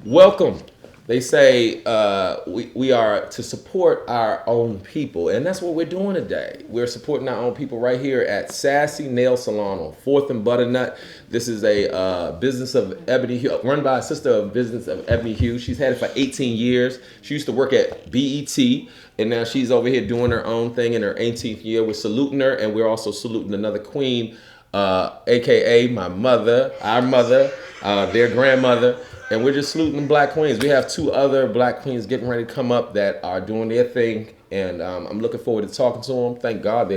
Welcome. They say we are to support our own people, and that's what we're doing today. We're supporting our own people right here at Sassy Nail Salon on 4th and Butternut. This is a business of Ebony Hugh, run by a sister of business of Ebony Hugh. She's had it for 18 years. She used to work at BET, and now she's over here doing her own thing in her 18th year. We're saluting her, and we're also saluting another queen, aka my mother, our mother, their grandmother. And we're just saluting black queens. We have two other black queens getting ready to come up that are doing their thing. And I'm looking forward to talking to them. Thank God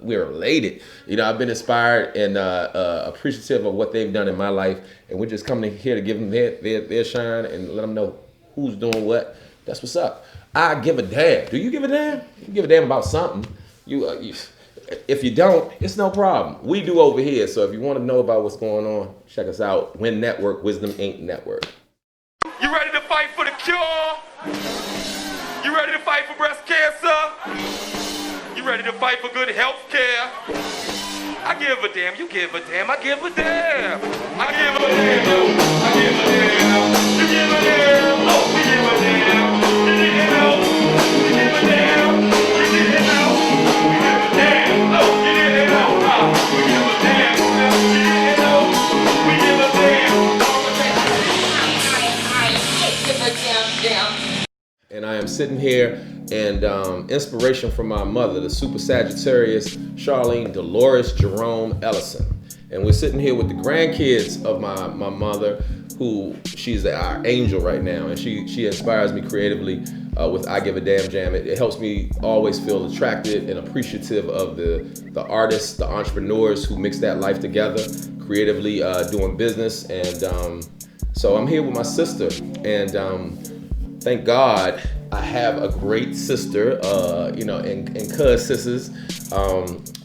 we're related. You know, I've been inspired and appreciative of what they've done in my life. And we're just coming here to give them their shine and let them know who's doing what. That's what's up. I give a damn. Do you give a damn? You give a damn about something. If you don't, it's no problem. We do over here. So if you want to know about what's going on, check us out. Win Network, Wisdom Inc. Network. You ready to fight for the cure? You ready to fight for breast cancer? You ready to fight for good health care? I give a damn. You give a damn. I give a damn. I give a damn. I give a damn. You give a damn. Oh, we give a damn. You didn't know. You give a damn. You didn't know. We give a damn. Oh, you didn't know. We give a damn. You didn't know. We give a damn. And I am sitting here and inspiration from my mother, the Super Sagittarius, Charlene Dolores Jerome Ellison. And we're sitting here with the grandkids of my mother, who she's our angel right now. And she inspires me creatively with I Give a Damn Jam. It helps me always feel attracted and appreciative of the artists, the entrepreneurs who mix that life together, creatively doing business. And so I'm here with my sister, and thank God I have a great sister, and cuz sisters.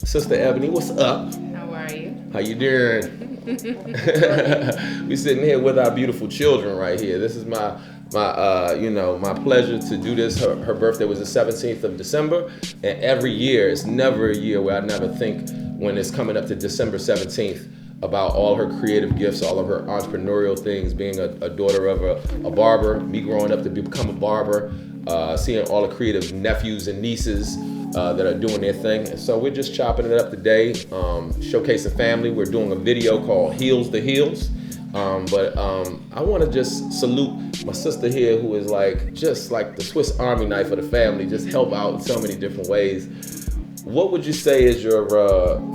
Sister Ebony, what's up? How are you? How you doing? We sitting here with our beautiful children right here. This is my pleasure to do this. Her birthday was the 17th of December, and every year, it's never a year where I never think when it's coming up to December 17th about all her creative gifts, all of her entrepreneurial things, being a daughter of a barber, me growing up to become a barber, seeing all the creative nephews and nieces that are doing their thing. And so we're just chopping it up today, showcasing family. We're doing a video called Heels to Heels. But I want to just salute my sister here, who is just like the Swiss Army knife of the family, just help out in so many different ways. What would you say is your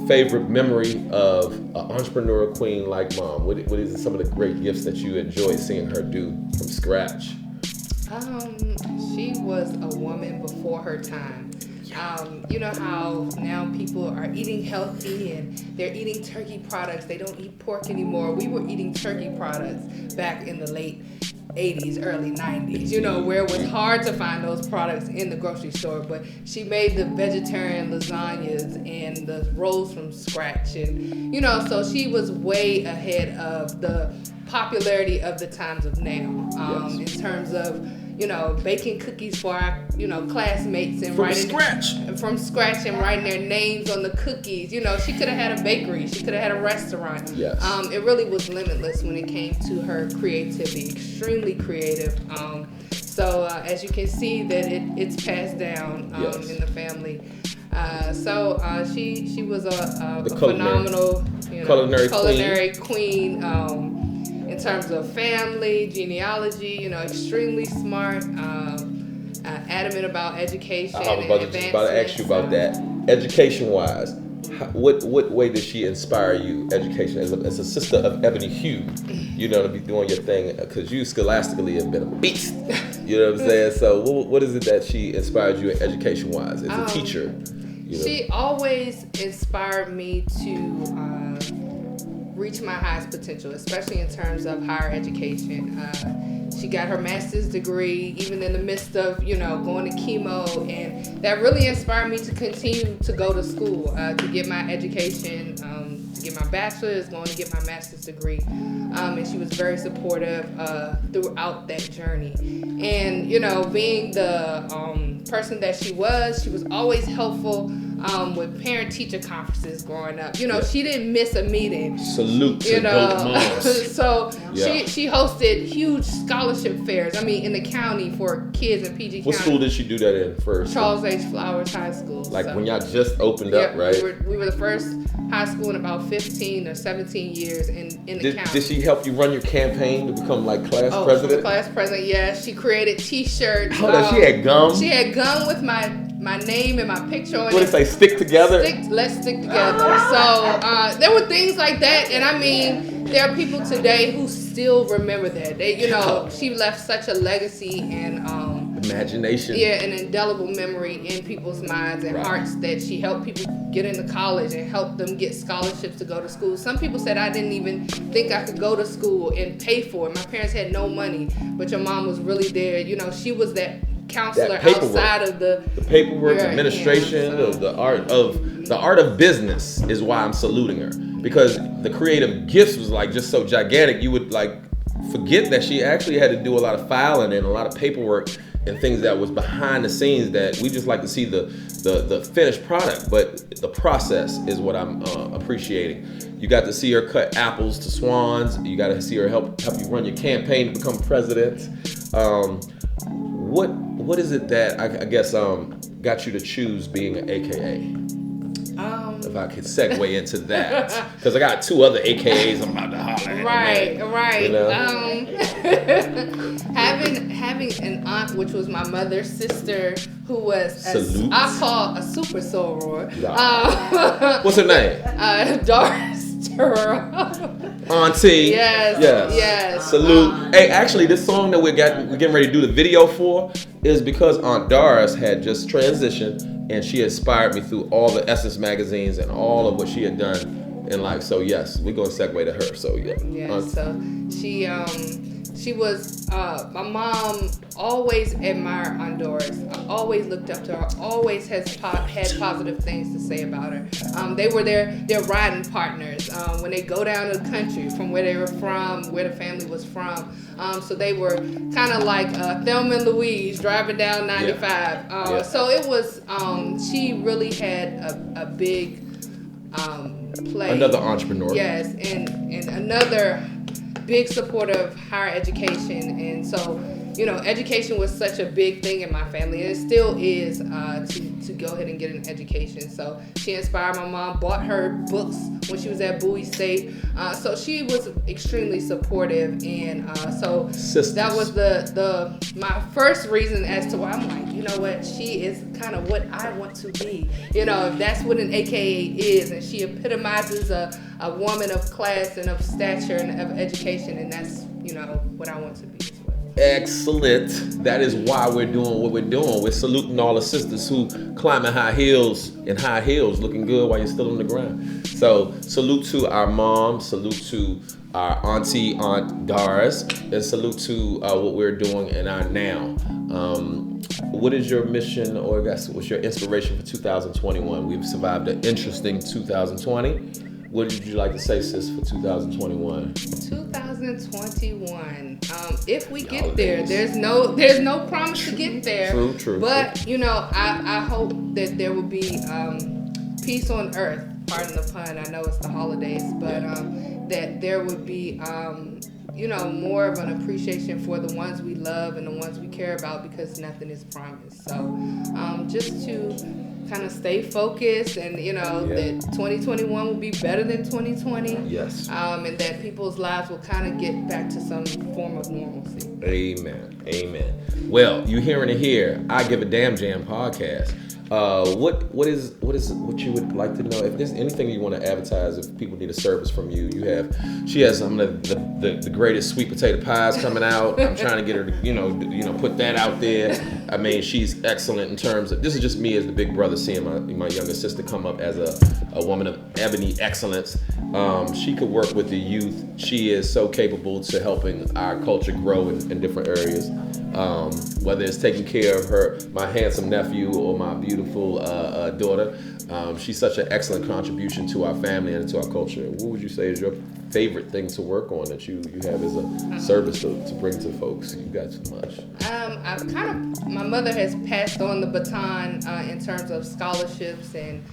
favorite memory of an entrepreneurial queen like Mom? What is some of the great gifts that you enjoy seeing her do from scratch? She was a woman before her time. You know how now people are eating healthy and they're eating turkey products. They don't eat pork anymore. We were eating turkey products back in the late 80s, early 90s, where it was hard to find those products in the grocery store. But she made the vegetarian lasagnas and the rolls from scratch. And, so she was way ahead of the popularity of the times of now, in terms of, baking cookies for our, classmates and from scratch and writing their names on the cookies. She could have had a bakery. She could have had a restaurant. Yes. It really was limitless when it came to her creativity. Extremely creative. So as you can see that it's passed down in the family. She was a phenomenal culinary queen. In terms of family, genealogy, extremely smart, adamant about education. I was just about to ask you about that. Education-wise, what way did she inspire you, education, as a sister of Ebony Hugh, to be doing your thing? Because you scholastically have been a beast. You know what I'm saying? So what is it that she inspired you education-wise as a teacher? She always inspired me to reach my highest potential, especially in terms of higher education. She got her master's degree even in the midst of, going to chemo, and that really inspired me to continue to go to school, to get my education, to get my bachelor's, going to get my master's degree. And she was very supportive throughout that journey. And, being the person that she was always helpful. with parent-teacher conferences growing up. She didn't miss a meeting. Salute to dope moms. So she hosted huge scholarship fairs. In the county for kids in PG County. What school did she do that in first? Charles H. Flowers High School. When y'all just opened up, right? We were the first high school in about 15 or 17 years in the county. Did she help you run your campaign to become class president? She was class president, yeah. She created T-shirts. She had gum? She had gum with my name and my picture on it. What did it say, stick together? Let's stick together. So there were things like that, and there are people today who still remember that. She left such a legacy and imagination. Yeah, an indelible memory in people's minds and hearts that she helped people get into college and helped them get scholarships to go to school. Some people said I didn't even think I could go to school and pay for it. My parents had no money, but your mom was really there. She was that counselor outside of the paperwork, administration, the art of business is why I'm saluting her, because the creative gifts was just so gigantic. You would forget that she actually had to do a lot of filing and a lot of paperwork and things that was behind the scenes that we just like to see the finished product, but the process is what I'm appreciating. You got to see her cut apples to swans. You got to see her help you run your campaign to become president. What is it that I guess got you to choose being an AKA? If I could segue into that, because I got 2 other AKAs I'm about to holler at. Right. Having an aunt, which was my mother's sister, who was I call a super soror. What's her name? Doris. Auntie. Yes. Salute. Hey, actually, this song that we're getting ready to do the video for is because Aunt Doris had just transitioned, and she inspired me through all the Essence magazines and all of what she had done in life. So yes, we're gonna segue to her. So yeah. Yeah. So she was my mom always admired Aunt Doris. I always looked up to her. Always had positive things to say about her. They were their riding partners when they go down to the country from where they were from, where the family was from. So they were kind of like Thelma and Louise driving down 95. So it was. She really had a big play. Another entrepreneur. Yes, and another big supporter of higher education. And so, education was such a big thing in my family, and it still is to go ahead and get an education. So she inspired my mom, bought her books when she was at Bowie State. So she was extremely supportive, and so Sisters. That was my first reason as to why I'm like, you know what, she is kind of what I want to be. If that's what an AKA is, and she epitomizes a woman of class and of stature and of education, and that's what I want to be as well. Excellent. That is why we're doing what we're doing. We're saluting all the sisters who climbing high heels looking good while you're still on the ground. So salute to our mom, salute to our Aunt Doris, and salute to what we're doing in our now. What is your mission, or I guess what's your inspiration for 2021? We've survived an interesting 2020. What would you like to say, sis, for 2021? 2021. If we get there, there's no promise to get there. True. But I hope that there will be peace on earth. Pardon the pun. I know it's the holidays, but that there would be more of an appreciation for the ones we love and the ones we care about, because nothing is promised. So just to kind of stay focused, and that 2021 will be better than 2020. Yes. And that people's lives will kind of get back to some form of normalcy. Amen. Well, you hearing it here. I Give a Damn Jam podcast. What you would like to know? If there's anything you want to advertise, if people need a service from you, she has some of the greatest sweet potato pies coming out. I'm trying to get her to put that out there. I mean, she's excellent in terms of, this is just me as the big brother seeing my younger sister come up as a woman of ebony excellence. She could work with the youth. She is so capable to helping our culture grow in different areas. whether it's taking care of my handsome nephew or my beautiful daughter. She's such an excellent contribution to our family and to our culture. What would you say is your favorite thing to work on that you have as a service to bring to folks? You got so much. My mother has passed on the baton in terms of scholarships and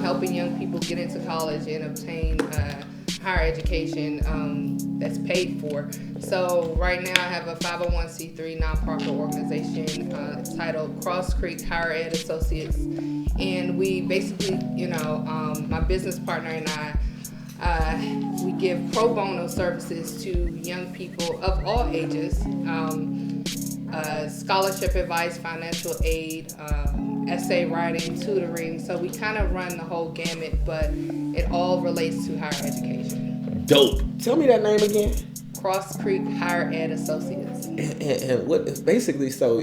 helping young people get into college and obtain higher education that's paid for. So right now I have a 501c3 nonprofit organization titled Cross Creek Higher Ed Associates, and we basically, my business partner and I, we give pro bono services to young people of all ages, scholarship advice, financial aid, essay writing, tutoring. So we kind of run the whole gamut, but it all relates to higher education. Dope. Tell me that name again. Cross Creek Higher Ed Associates. And what basically, so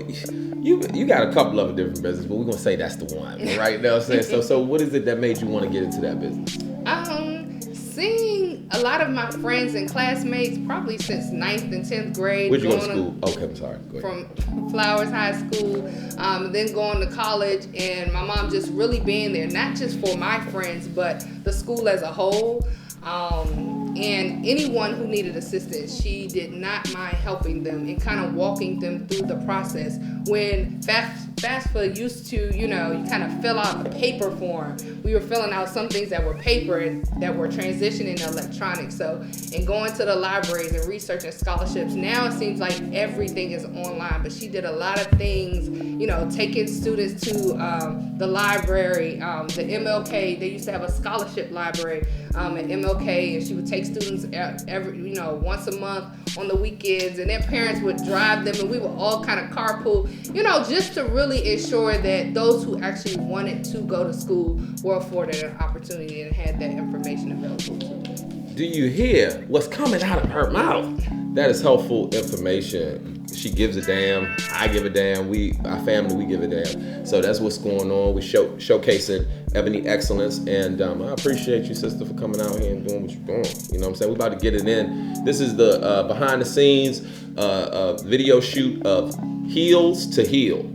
you got a couple of different businesses, but we're gonna say that's the one, right? Now, so what is it that made you want to get into that business? Seeing a lot of my friends and classmates, probably since 9th and 10th grade. Where'd you go to school? Okay, I'm sorry. Go ahead. From Flowers High School, then going to college, and my mom just really being there, not just for my friends, but the school as a whole. And anyone who needed assistance, she did not mind helping them and kind of walking them through the process. When FAFSA used to, you kind of fill out a paper form. We were filling out some things that were paper and that were transitioning to electronic. So, and going to the libraries and researching scholarships. Now it seems like everything is online, but she did a lot of things, taking students to the library, the MLK. They used to have a scholarship library at MLK, and she would take students every, once a month on the weekends, and their parents would drive them, and we would all kind of carpool, just to really ensure that those who actually wanted to go to school were afforded an opportunity and had that information available to them. Do you hear what's coming out of her mouth? That is helpful information. She gives a damn. I give a damn. Our family, we give a damn. So that's what's going on. We showcasing Ebony Excellence, and I appreciate you, sister, for coming out here and doing what you're doing. You know what I'm saying? We about to get it in. This is the behind the scenes video shoot of Heels to Heal.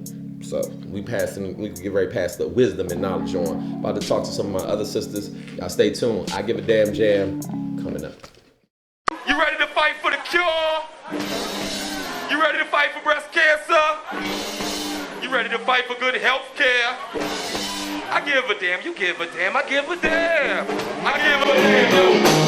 So we can get right past the wisdom and knowledge on. About to talk to some of my other sisters. Y'all stay tuned. I Give a Damn Jam coming up. You ready to fight for the cure? You ready to fight for breast cancer? You ready to fight for good health care? I give a damn, you give a damn, I give a damn. I give a damn.